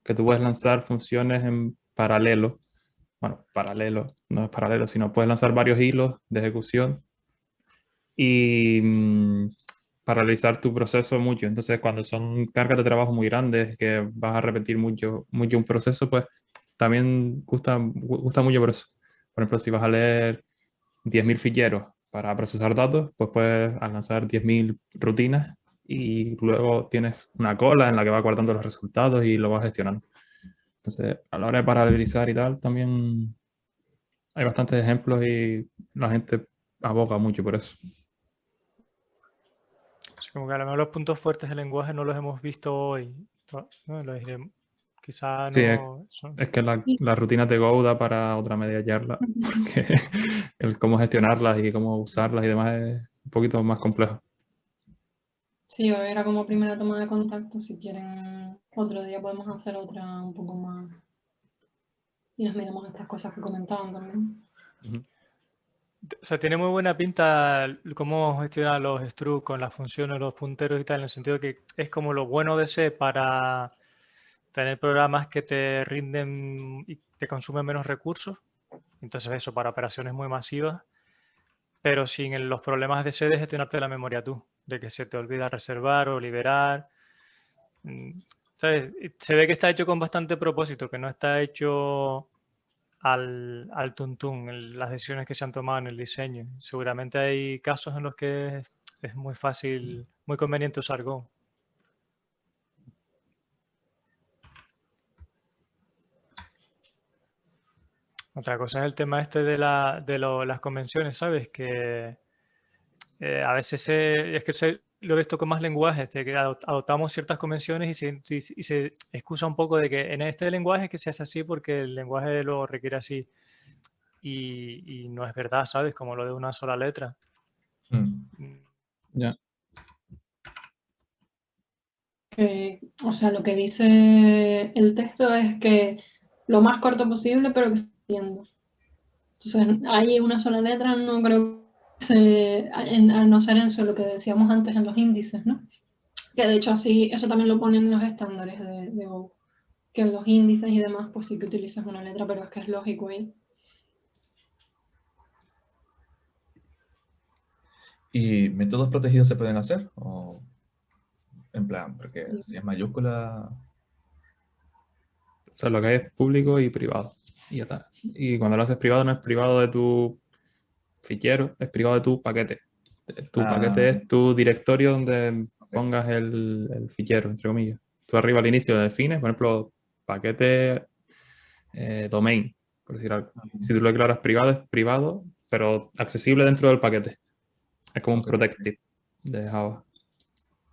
que tú puedes lanzar funciones en paralelo. Bueno, paralelo, no es paralelo, sino puedes lanzar varios hilos de ejecución y paralizar tu proceso mucho. Entonces, cuando son cargas de trabajo muy grandes, que vas a repetir mucho, mucho un proceso, pues también gusta mucho por eso. Por ejemplo, si vas a leer 10.000 ficheros para procesar datos, pues puedes lanzar 10.000 rutinas y luego tienes una cola en la que vas guardando los resultados y lo vas gestionando. Entonces, a la hora de paralelizar y tal, también hay bastantes ejemplos y la gente aboga mucho por eso. Es como que a lo mejor los puntos fuertes del lenguaje no los hemos visto hoy, ¿no? Los diremos. Quizá Sí, no son... es que las rutinas de Go da para otra media charla, porque el cómo gestionarlas y cómo usarlas y demás es un poquito más complejo. Sí, hoy era como primera toma de contacto. Si quieren, otro día podemos hacer otra un poco más y nos miramos estas cosas que comentaban también. O sea, tiene muy buena pinta cómo gestionar los struct con las funciones, los punteros y tal, en el sentido que es como lo bueno de C para tener programas que te rinden y te consumen menos recursos. Entonces eso, para operaciones muy masivas, pero sin los problemas de C de gestionarte la memoria tú, de que se te olvida reservar o liberar. ¿Sabes? Se ve que está hecho con bastante propósito, que no está hecho al tuntún, las decisiones que se han tomado en el diseño. Seguramente hay casos en los que es muy fácil, muy conveniente usar Go. Otra cosa es el tema este de las convenciones, ¿sabes? Que a veces es que lo he visto con más lenguajes, de que adoptamos ciertas convenciones y se excusa un poco de que en este lenguaje que se hace así porque el lenguaje lo requiere así. Y no es verdad, ¿sabes? Como lo de una sola letra. Ya. O sea, lo que dice el texto es que lo más corto posible, pero que se entienda. Entonces, hay una sola letra, no creo que al no ser eso lo que decíamos antes en los índices, ¿no? Que de hecho así, eso también lo ponen en los estándares de Go, que en los índices y demás, pues sí que utilizas una letra, pero es que es lógico ahí. ¿Y métodos protegidos se pueden hacer? O, en plan, porque si es mayúscula... O sea, lo que hay es público y privado. Y ya está. Y cuando lo haces privado, no es privado de tu fichero, es privado de tu paquete. Tu paquete es tu directorio donde pongas el fichero, entre comillas. Tú arriba al inicio defines, por ejemplo, paquete domain, por decir algo. Si tú lo declaras privado, es privado, pero accesible dentro del paquete. Es como un protected de Java.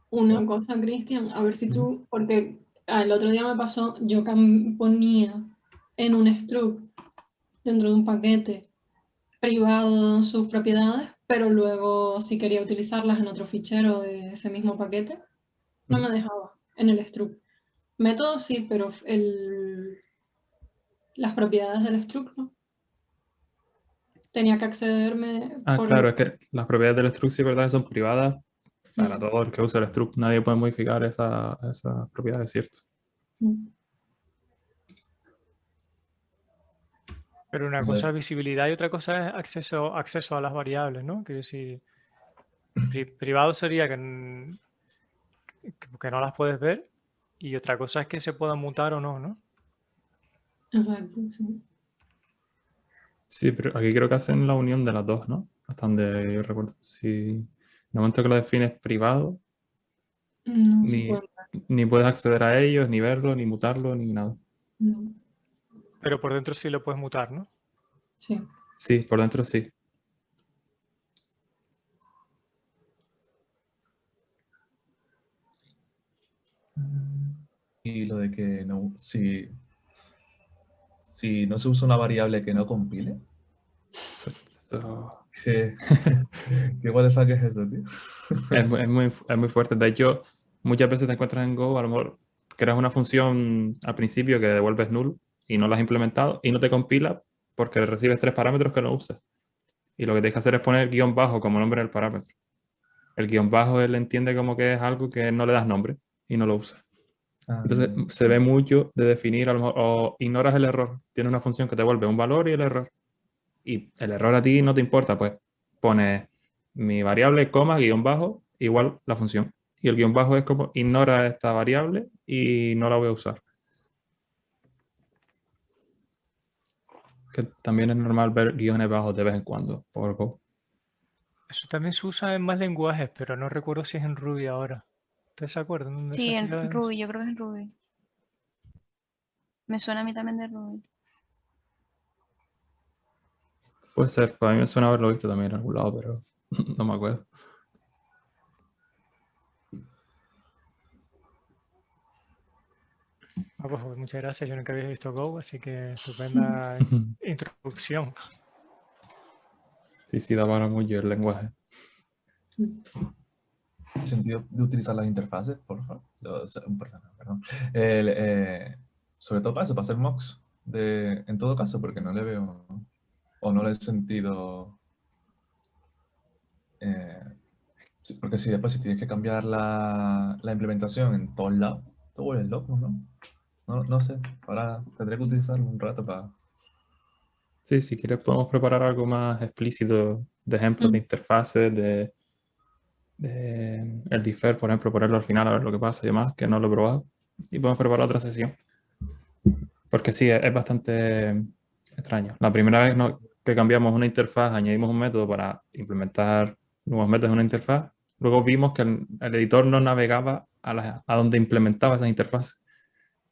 Una cosa, Cristian, a ver si tú, porque el otro día me pasó, yo ponía en un struct dentro de un paquete privado sus propiedades, pero luego si quería utilizarlas en otro fichero de ese mismo paquete, no me dejaba en el struct. Método sí, pero las propiedades del struct no. Tenía que accederme por Claro, es que las propiedades del struct sí, verdad, son privadas para Mm. todo el que usa el struct. Nadie puede modificar esas propiedades, ¿cierto? Pero una cosa es visibilidad y otra cosa es acceso a las variables, ¿no? Que si privado sería que no las puedes ver y otra cosa es que se puedan mutar o no, ¿no? Exacto, sí. Sí, pero aquí creo que hacen la unión de las dos, ¿no? Hasta donde yo recuerdo. Si en el momento que lo defines privado, No se puede. ni puedes acceder a ellos, ni verlo, ni mutarlo, ni nada. No. Pero por dentro sí lo puedes mutar, ¿no? Sí. Sí, por dentro sí. Y lo de que no, si no se usa una variable que no compile, ¿qué what the fuck es eso, tío? Es muy fuerte. De hecho, muchas veces te encuentras en Go, a lo mejor creas una función al principio que devuelves null y no la has implementado y no te compila porque recibes 3 parámetros que no usas. Y lo que tienes que hacer es poner guión bajo como nombre del parámetro. El guión bajo él entiende como que es algo que no le das nombre y no lo usa. Entonces se ve mucho de definir, a lo mejor, o ignoras el error. Tiene una función que te devuelve un valor y el error. Y el error a ti no te importa, pues pones mi variable, coma, guión bajo, igual la función. Y el guión bajo es como ignora esta variable y no la voy a usar. Que también es normal ver guiones bajos de vez en cuando por Go. Eso también se usa en más lenguajes, pero no recuerdo si es en Ruby ahora. ¿Ustedes se acuerdan dónde Sí, se en hacía? Ruby, yo creo que es en Ruby. Me suena a mí también de Ruby. Puede ser, pues a mí me suena haberlo visto también en algún lado, pero no me acuerdo. Ah, pues muchas gracias, yo nunca había visto Go, así que estupenda introducción. Sí, sí, da para mucho el lenguaje. ¿El sentido de utilizar las interfaces, por favor? Perdón. Sobre todo para eso, para hacer mocks, en todo caso, porque no le veo, o no le he sentido... porque si después si tienes que cambiar la implementación en todos lados, te vuelves loco, ¿no? No sé, ahora tendré que utilizarlo un rato para... Sí, si quieres podemos preparar algo más explícito de ejemplos de interfaces, de el defer, por ejemplo, ponerlo al final a ver lo que pasa y demás, que no lo he probado. Y podemos preparar otra sesión. Porque sí, es bastante extraño. La primera vez que cambiamos una interfaz, añadimos un método para implementar nuevos métodos en una interfaz, luego vimos que el editor no navegaba a donde implementaba esas interfaces.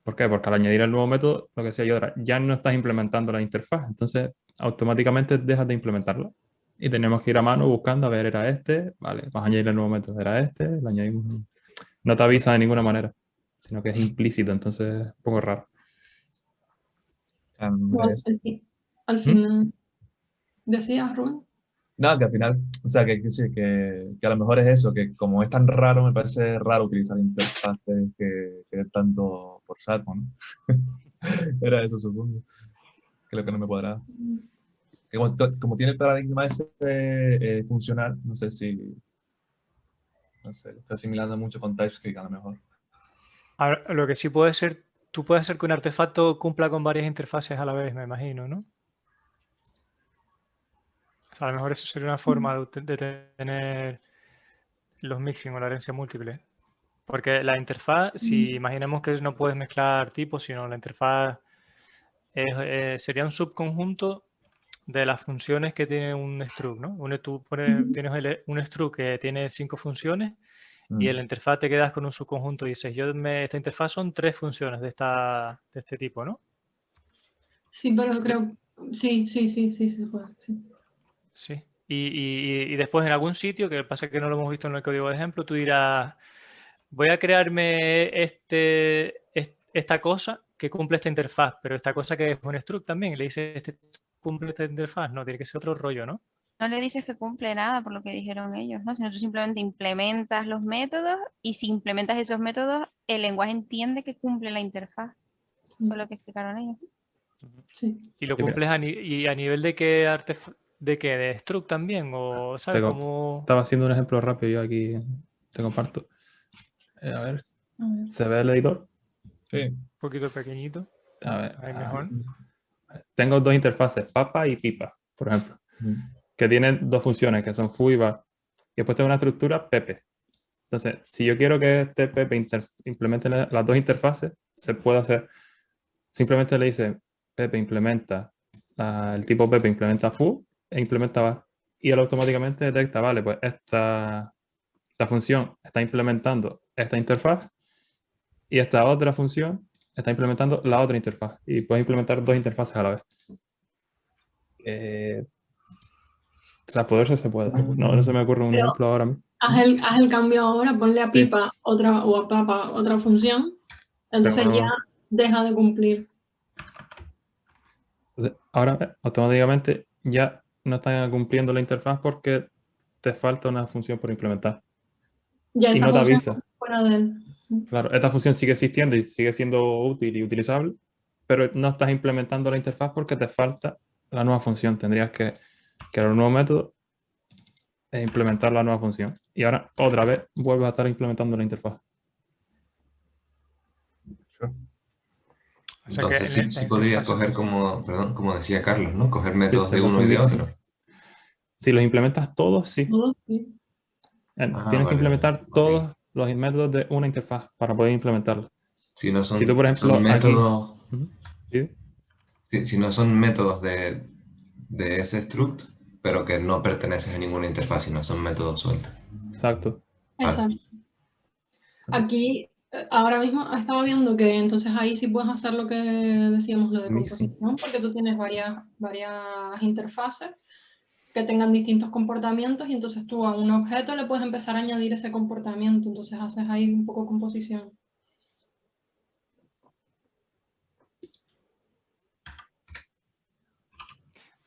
¿Por qué? Porque al añadir el nuevo método, lo que decía yo era, ya no estás implementando la interfaz, entonces automáticamente dejas de implementarla. Y tenemos que ir a mano buscando, a ver, era este, vale, vas a añadir el nuevo método, era este, lo añadimos. No te avisa de ninguna manera, sino que es implícito, entonces es un poco raro. Bueno, al final, ¿decías, Rubén? No, que al final, o sea, que a lo mejor es eso, que como es tan raro, me parece raro utilizar interfaces que tanto por saco, ¿no? Era eso, supongo, que es lo que no me cuadraba. Que como tiene el paradigma ese funcional, no sé, lo estoy asimilando mucho con TypeScript a lo mejor. Ahora, lo que sí puede ser, tú puedes hacer que un artefacto cumpla con varias interfaces a la vez, me imagino, ¿no? O sea, a lo mejor eso sería una forma de tener los mixing o la herencia múltiple. Porque la interfaz, si imaginemos que no puedes mezclar tipos, sino la interfaz sería un subconjunto de las funciones que tiene un struct, ¿no? Tú tienes un struct que tiene 5 funciones y en la interfaz te quedas con un subconjunto y dices, esta interfaz son 3 funciones de este tipo, ¿no? Sí, pero creo, sí, se puede, sí. Sí. Y después en algún sitio, que pasa que no lo hemos visto en el código de ejemplo, tú dirás, voy a crearme esta cosa que cumple esta interfaz, pero esta cosa que es un struct también, le dice, este cumple esta interfaz, no, tiene que ser otro rollo, ¿no? No le dices que cumple nada por lo que dijeron ellos, ¿no? Sino tú simplemente implementas los métodos y si implementas esos métodos, el lenguaje entiende que cumple la interfaz. Fue lo que explicaron ellos. Sí. Y lo Sí, mira. cumples a nivel de qué de struct también, o ¿sabes? Como Estaba haciendo un ejemplo rápido, yo aquí te comparto. A ver, A ver. ¿se ve el editor? Sí. un poquito pequeñito, A ver, ahí mejor. tengo dos interfaces, papa y pipa, por ejemplo, que tienen dos funciones, que son foo y bar. Y después tengo una estructura pepe. Entonces, si yo quiero que este pepe implemente las dos interfaces, se puede hacer. Simplemente le dice, pepe implementa, el tipo pepe implementa foo e implementa bar. Y él automáticamente detecta, vale, pues esta función está implementando esta interfaz y esta otra función está implementando la otra interfaz. Y puedes implementar dos interfaces a la vez. O sea, poderse se puede. No se me ocurre un Pero ejemplo ahora mismo. haz el cambio ahora, ponle a Sí. pipa otra o a papa otra función, entonces Pero ya deja de cumplir. entonces, ahora automáticamente ya no están cumpliendo la interfaz porque te falta una función por implementar. Ya Y esa no te función avisa. fuera de él. Claro, esta función sigue existiendo y sigue siendo útil y utilizable, pero no estás implementando la interfaz porque te falta la nueva función. Tendrías que crear un nuevo método, implementar la nueva función. Y ahora otra vez vuelves a estar implementando la interfaz. O sea que Entonces en sí la podrías interfaz coger son- como, perdón, como decía Carlos, ¿no? Coger métodos se de puede uno hacer y un de mixing. otro. Si los implementas todos, sí. Todo, sí. Tienes que Vale, implementar ok. todos los métodos de una interfaz para poder implementarlo. Si no Si tú, por son ejemplo, aquí... métodos, Ujú, ¿sí? si no son métodos de ese struct, pero que no pertenecen a ninguna interfaz, sino son métodos sueltos. Exacto. Vale. Exacto. Aquí, ahora mismo estaba viendo que entonces ahí sí puedes hacer lo que decíamos, lo de Mixing. composición, porque tú tienes varias interfaces que tengan distintos comportamientos y entonces tú a un objeto le puedes empezar a añadir ese comportamiento, entonces haces ahí un poco composición.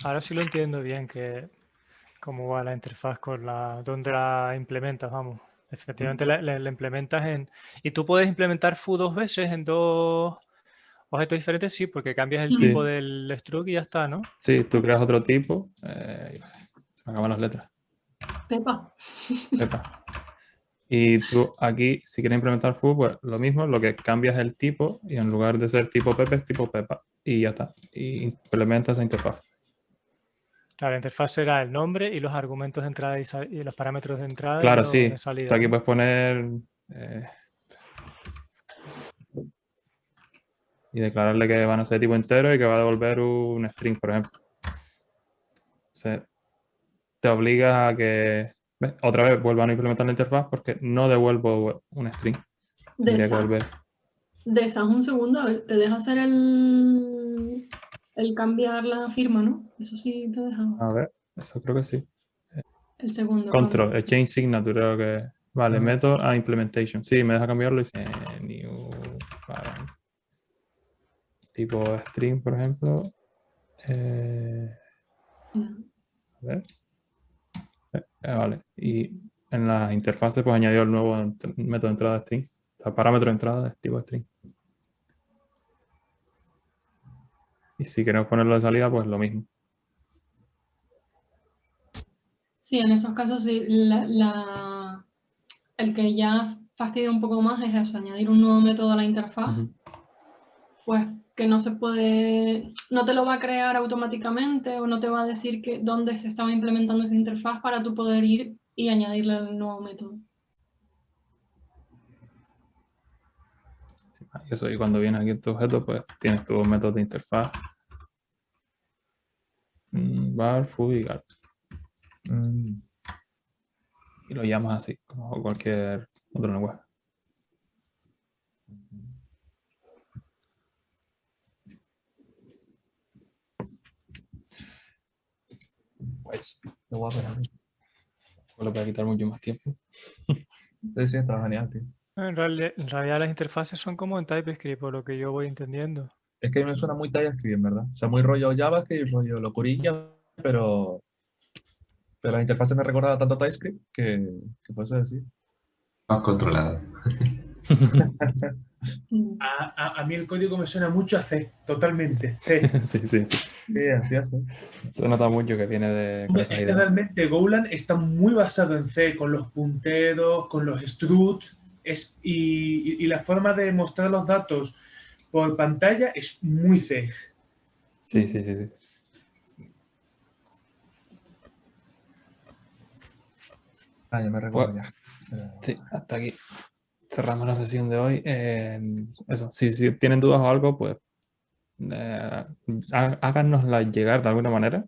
Ahora sí lo entiendo bien, que cómo va la interfaz con dónde la implementas, vamos. Efectivamente la implementas en... ¿Y tú puedes implementar foo 2 veces en 2 objetos diferentes? Sí, porque cambias el Sí. tipo del struct y ya está, ¿no? Sí, tú creas otro tipo. Yo qué sé, se me acaban las letras. Pepa. Pepa. Y tú aquí, si quieres implementar foo, pues lo mismo, lo que cambias el tipo y en lugar de ser tipo Pepe es tipo Pepa. Y ya está. Y implementas esa interfaz. Claro, la interfaz será el nombre y los argumentos de entrada y los parámetros de entrada y Claro, los sí. de Tú salida, aquí ¿no? puedes poner y declararle que van a ser tipo entero y que va a devolver un string, por ejemplo. Te obliga a que otra vez vuelvan a implementar la interfaz porque no devuelvo un string. Tendría que volver. Desas un segundo, a ver, te deja hacer el cambiar la firma, ¿no? Eso sí te deja. A ver, eso creo que sí. El segundo. Control, el change signature, creo que. Vale, method a implementation. Sí, me deja cambiarlo y new parent. Tipo string, por ejemplo. A ver. Vale. Y en la interfaz pues añadió el nuevo método de entrada de string. O sea, parámetro de entrada de tipo string. Y si queremos ponerlo de salida, pues lo mismo. Sí, en esos casos sí, el que ya fastidia un poco más es eso, añadir un nuevo método a la interfaz, pues que no se puede, no te lo va a crear automáticamente o no te va a decir que dónde se estaba implementando esa interfaz para tú poder ir y añadirle el nuevo método. Y eso, y cuando viene aquí en tu objeto, pues tienes tu método de interfaz. Var, foo y gal. Y lo llamas así, como cualquier otro lenguaje. Pues, Qué guapo, ¿no? lo voy a quitar mucho más tiempo. Sí, sí, está genial, tío. En realidad las interfaces son como en TypeScript, por lo que yo voy entendiendo. Es que a mí me suena muy TypeScript, en verdad. O sea, muy rollo JavaScript, rollo locurilla, pero las interfaces me recuerdan tanto a TypeScript que puede ser así. Más controlado. A mí el código me suena mucho a C, totalmente. C. Sí, sí. Sí, así es. Se nota mucho que viene de con Es esas que ideas. realmente Golang está muy basado en C, con los punteros, con los struts, y la forma de mostrar los datos por pantalla es muy C. Sí, sí, sí, sí. Ah, ya me recuerdo Bueno, ya. sí, hasta aquí. Cerramos la sesión de hoy. Eso, si tienen dudas o algo, pues háganoslas llegar de alguna manera.